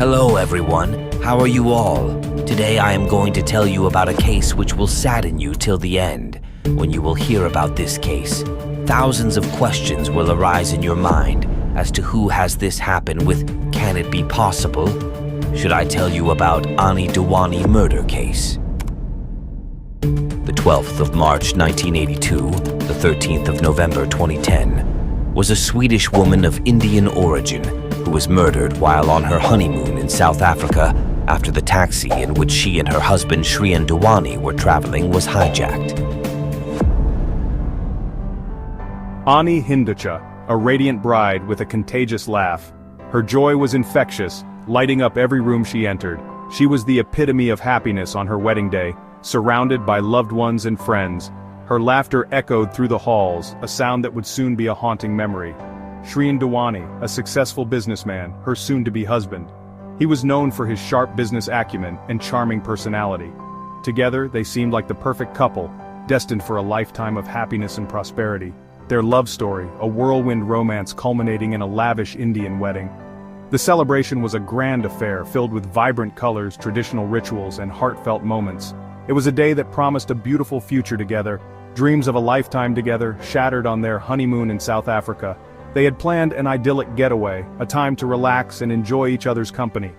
Hello everyone, how are you all? Today I am going to tell you about a case which will sadden you till the end. When you will hear about this case, thousands of questions will arise in your mind as to who has this happen with. Can it be possible? Should I tell you about Anni Dewani murder case? The 12th of March 1982, the 13th of November 2010, was a Swedish woman of Indian origin who was murdered while on her honeymoon in South Africa after the taxi in which she and her husband Shrien Dewani were traveling was hijacked. Anni Dewani, a radiant bride with a contagious laugh. Her joy was infectious, lighting up every room she entered. She was the epitome of happiness on her wedding day, surrounded by loved ones and friends. Her laughter echoed through the halls, a sound that would soon be a haunting memory. Shrien Dewani, a successful businessman, her soon-to-be husband. He was known for his sharp business acumen and charming personality. Together, they seemed like the perfect couple, destined for a lifetime of happiness and prosperity. Their love story, a whirlwind romance culminating in a lavish Indian wedding. The celebration was a grand affair filled with vibrant colors, traditional rituals, and heartfelt moments. It was a day that promised a beautiful future together. Dreams of a lifetime together shattered on their honeymoon in South Africa. They had planned an idyllic getaway, a time to relax and enjoy each other's company.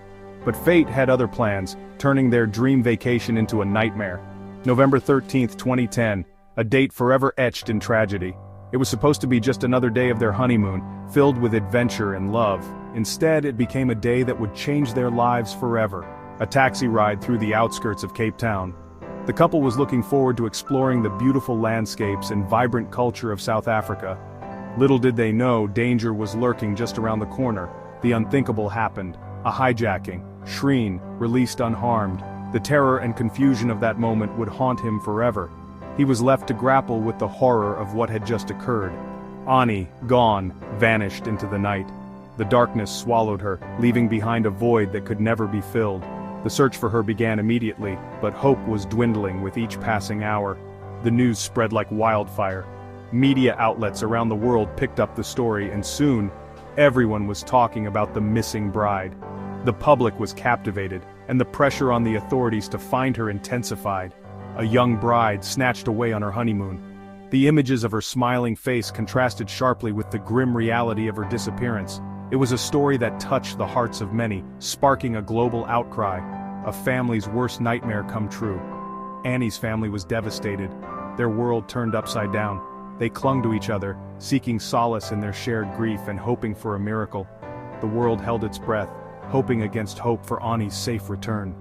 But fate had other plans, turning their dream vacation into a nightmare. November 13, 2010, a date forever etched in tragedy. It was supposed to be just another day of their honeymoon, filled with adventure and love. Instead, it became a day that would change their lives forever. A taxi ride through the outskirts of Cape Town. The couple was looking forward to exploring the beautiful landscapes and vibrant culture of South Africa. Little did they know, danger was lurking just around the corner. The unthinkable happened. A hijacking. Shrien, released unharmed. The terror and confusion of that moment would haunt him forever. He was left to grapple with the horror of what had just occurred. Anni, gone, vanished into the night. The darkness swallowed her, leaving behind a void that could never be filled. The search for her began immediately, but hope was dwindling with each passing hour. The news spread like wildfire. Media outlets around the world picked up the story, and soon, everyone was talking about the missing bride. The public was captivated, and the pressure on the authorities to find her intensified. A young bride snatched away on her honeymoon. The images of her smiling face contrasted sharply with the grim reality of her disappearance. It was a story that touched the hearts of many, sparking a global outcry. A family's worst nightmare come true. Anni's family was devastated. Their world turned upside down. They clung to each other, seeking solace in their shared grief and hoping for a miracle. The world held its breath, hoping against hope for Anni's safe return.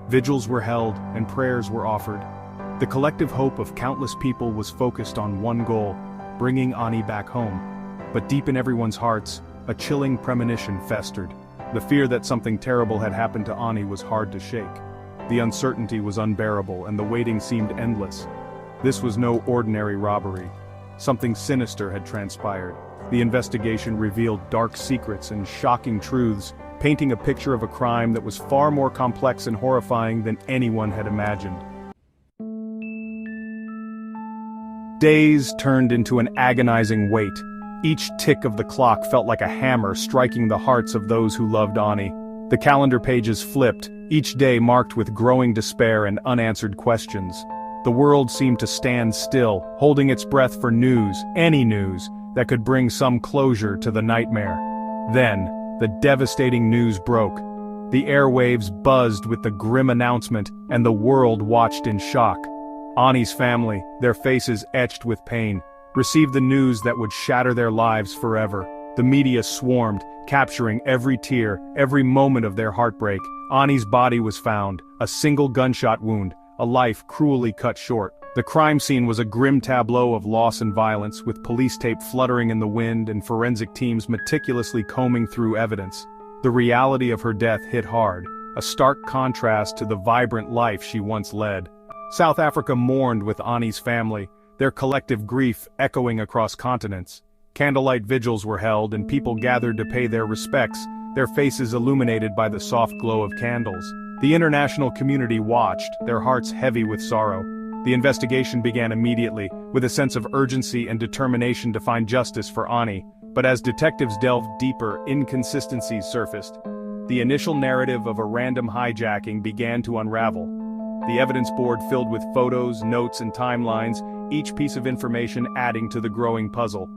Vigils were held, and prayers were offered. The collective hope of countless people was focused on one goal, bringing Anni back home. But deep in everyone's hearts, a chilling premonition festered. The fear that something terrible had happened to Anni was hard to shake. The uncertainty was unbearable, and the waiting seemed endless. This was no ordinary robbery. Something sinister had transpired. The investigation revealed dark secrets and shocking truths, painting a picture of a crime that was far more complex and horrifying than anyone had imagined. Days turned into an agonizing wait. Each tick of the clock felt like a hammer striking the hearts of those who loved Anni. The calendar pages flipped, each day marked with growing despair and unanswered questions. The world seemed to stand still, holding its breath for news, any news, that could bring some closure to the nightmare. Then, the devastating news broke. The airwaves buzzed with the grim announcement, and the world watched in shock. Anni's family, their faces etched with pain, received the news that would shatter their lives forever. The media swarmed, capturing every tear, every moment of their heartbreak. Anni's body was found, a single gunshot wound, a life cruelly cut short. The crime scene was a grim tableau of loss and violence, with police tape fluttering in the wind and forensic teams meticulously combing through evidence. The reality of her death hit hard, a stark contrast to the vibrant life she once led. South Africa mourned with Anni's family, their collective grief echoing across continents. Candlelight vigils were held and people gathered to pay their respects, their faces illuminated by the soft glow of candles. The international community watched, their hearts heavy with sorrow. The investigation began immediately, with a sense of urgency and determination to find justice for Anni. But as detectives delved deeper, inconsistencies surfaced. The the initial narrative of a random hijacking began to unravel. The evidence board filled with photos, notes, and timelines, each piece of information adding to the growing puzzle.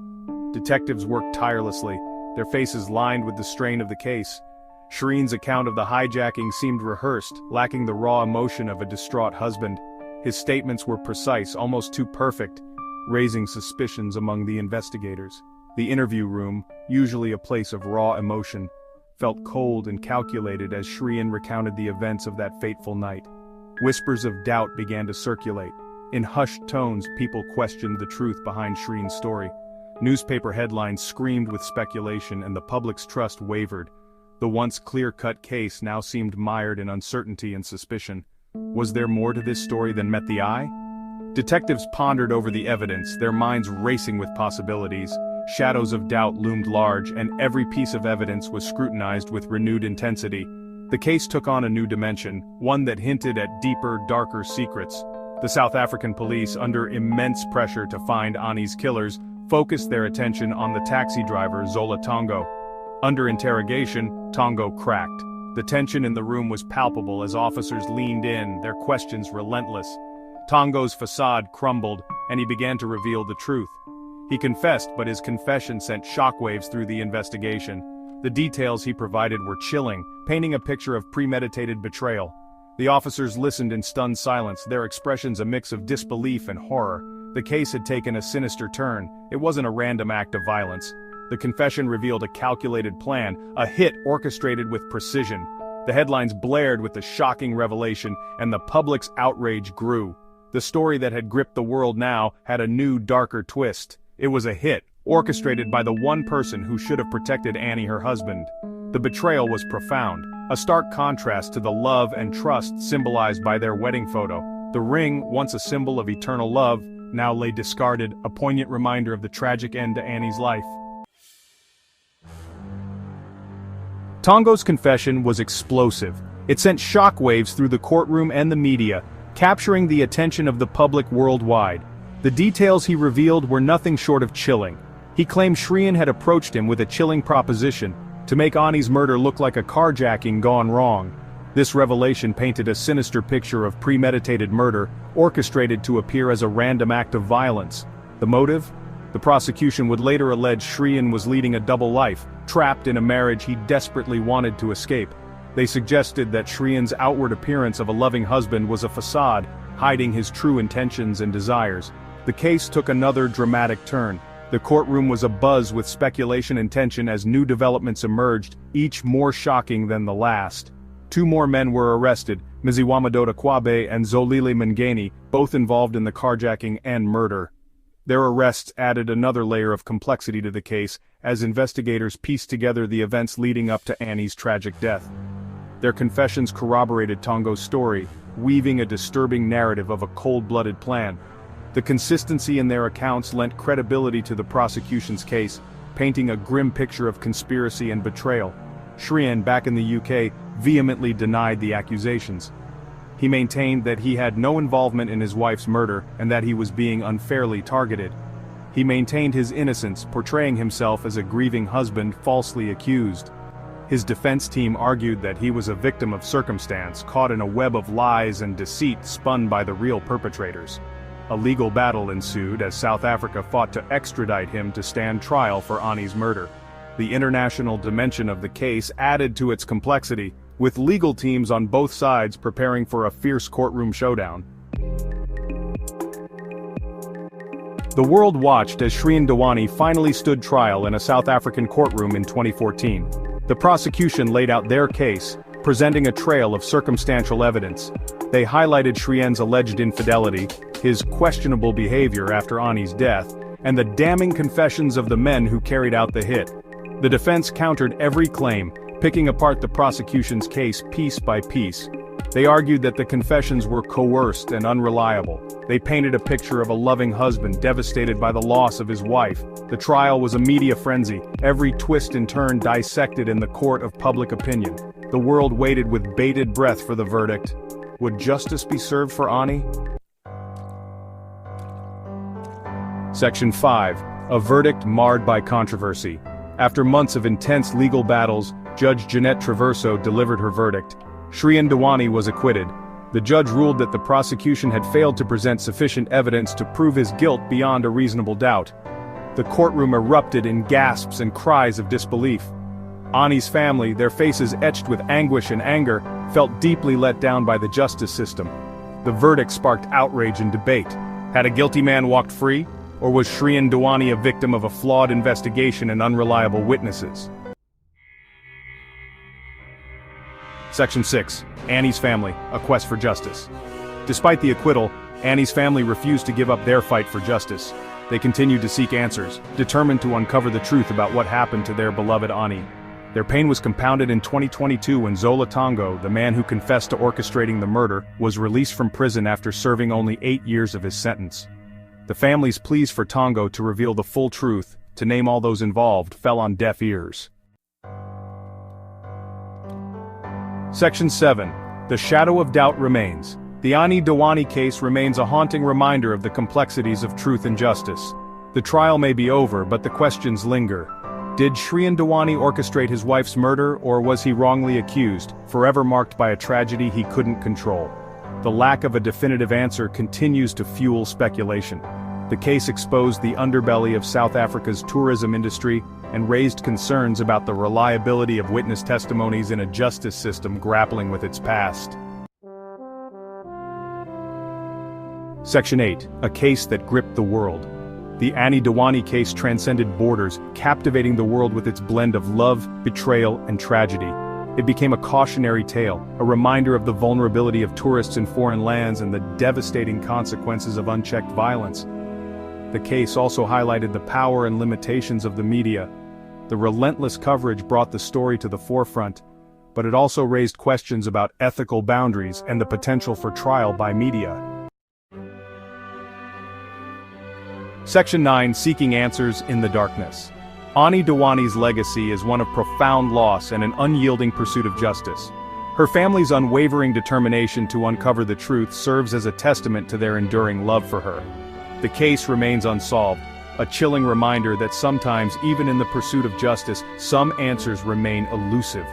Detectives worked tirelessly, their faces lined with the strain of the case. Shrien's account of the hijacking seemed rehearsed, lacking the raw emotion of a distraught husband. His statements were precise, almost too perfect, raising suspicions among the investigators. The interview room, usually a place of raw emotion, felt cold and calculated as Shrien recounted the events of that fateful night. Whispers of doubt began to circulate. In hushed tones, people questioned the truth behind Shrien's story. Newspaper headlines screamed with speculation, and the public's trust wavered. The once clear-cut case now seemed mired in uncertainty and suspicion. Was there more to this story than met the eye? Detectives pondered over the evidence, their minds racing with possibilities. Shadows of doubt loomed large, and every piece of evidence was scrutinized with renewed intensity. The case took on a new dimension, one that hinted at deeper, darker secrets. The South African police, under immense pressure to find Anni's killers, focused their attention on the taxi driver Zola Tongo. Under interrogation, Tongo cracked. The tension in the room was palpable as officers leaned in, their questions relentless. Tongo's facade crumbled, and he began to reveal the truth. He confessed, but his confession sent shockwaves through the investigation. The details he provided were chilling, painting a picture of premeditated betrayal. The officers listened in stunned silence, their expressions a mix of disbelief and horror. The case had taken a sinister turn. It wasn't a random act of violence. The confession revealed a calculated plan, a hit orchestrated with precision. The headlines blared with the shocking revelation, and the public's outrage grew. The story that had gripped the world now had a new, darker twist. It was a hit, orchestrated by the one person who should have protected Anni, her husband. The betrayal was profound, a stark contrast to the love and trust symbolized by their wedding photo. The ring, once a symbol of eternal love, now lay discarded, a poignant reminder of the tragic end to Anni's life. Tongo's confession was explosive. It sent shockwaves through the courtroom and the media, capturing the attention of the public worldwide. The details he revealed were nothing short of chilling. He claimed Shrien had approached him with a chilling proposition, to make Anni's murder look like a carjacking gone wrong. This revelation painted a sinister picture of premeditated murder, orchestrated to appear as a random act of violence. The motive? The prosecution would later allege Shrien was leading a double life, trapped in a marriage he desperately wanted to escape. They suggested that Shrien's outward appearance of a loving husband was a facade, hiding his true intentions and desires. The case took another dramatic turn. The courtroom was abuzz with speculation and tension as new developments emerged, each more shocking than the last. Two more men were arrested, Mziwamadota Kwabe and Zolile Mngeni, both involved in the carjacking and murder. Their arrests added another layer of complexity to the case, as investigators pieced together the events leading up to Anni's tragic death. Their confessions corroborated Tongo's story, weaving a disturbing narrative of a cold-blooded plan. The consistency in their accounts lent credibility to the prosecution's case, painting a grim picture of conspiracy and betrayal. Shrien, back in the UK, vehemently denied the accusations. He maintained that he had no involvement in his wife's murder and that he was being unfairly targeted. He maintained his innocence, portraying himself as a grieving husband falsely accused. His defense team argued that he was a victim of circumstance, caught in a web of lies and deceit spun by the real perpetrators. A legal battle ensued as South Africa fought to extradite him to stand trial for Anni's murder. The international dimension of the case added to its complexity, with legal teams on both sides preparing for a fierce courtroom showdown. The world watched as Shrien Dewani finally stood trial in a South African courtroom in 2014. The prosecution laid out their case, presenting a trail of circumstantial evidence. They highlighted Shrien's alleged infidelity, his questionable behavior after Anni's death, and the damning confessions of the men who carried out the hit. The defense countered every claim, picking apart the prosecution's case piece by piece. They argued that the confessions were coerced and unreliable. They painted a picture of a loving husband devastated by the loss of his wife. The trial was a media frenzy, every twist and turn dissected in the court of public opinion. The world waited with bated breath for the verdict. Would justice be served for Anni? Section 5. A verdict marred by controversy. After months of intense legal battles, Judge Jeanette Traverso delivered her verdict. Shrien Dewani was acquitted. The judge ruled that the prosecution had failed to present sufficient evidence to prove his guilt beyond a reasonable doubt. The courtroom erupted in gasps and cries of disbelief. Anni's family, their faces etched with anguish and anger, felt deeply let down by the justice system. The verdict sparked outrage and debate. Had a guilty man walked free, or was Shrien Dewani a victim of a flawed investigation and unreliable witnesses? Section 6. Anni's family, a quest for justice. Despite the acquittal, Anni's family refused to give up their fight for justice. They continued to seek answers, determined to uncover the truth about what happened to their beloved Anni. Their pain was compounded in 2022 when Zola Tongo, the man who confessed to orchestrating the murder, was released from prison after serving only 8 years of his sentence. The family's pleas for Tongo to reveal the full truth, to name all those involved, fell on deaf ears. Section 7. The shadow of doubt remains. The Anni Dewani case remains a haunting reminder of the complexities of truth and justice. The trial may be over, but the questions linger. Did Shrien Dewani orchestrate his wife's murder, or was he wrongly accused, forever marked by a tragedy he couldn't control? The lack of a definitive answer continues to fuel speculation. The case exposed the underbelly of South Africa's tourism industry and raised concerns about the reliability of witness testimonies in a justice system grappling with its past. Section 8. A case that gripped the world. The Anni Dewani case transcended borders, captivating the world with its blend of love, betrayal, and tragedy. It became a cautionary tale, a reminder of the vulnerability of tourists in foreign lands and the devastating consequences of unchecked violence. The case also highlighted the power and limitations of the media. The relentless coverage brought the story to the forefront, but it also raised questions about ethical boundaries and the potential for trial by media. Section 9. Seeking answers in the darkness. Anni Dewani's legacy is one of profound loss and an unyielding pursuit of justice. Her family's unwavering determination to uncover the truth serves as a testament to their enduring love for her. The case remains unsolved, a chilling reminder that sometimes, even in the pursuit of justice, some answers remain elusive.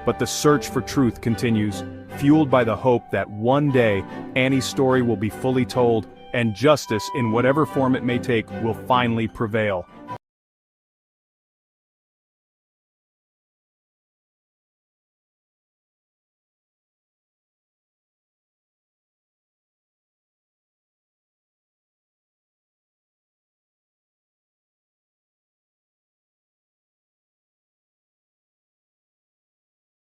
But the search for truth continues, fueled by the hope that one day, Anni's story will be fully told, and justice, in whatever form it may take, will finally prevail.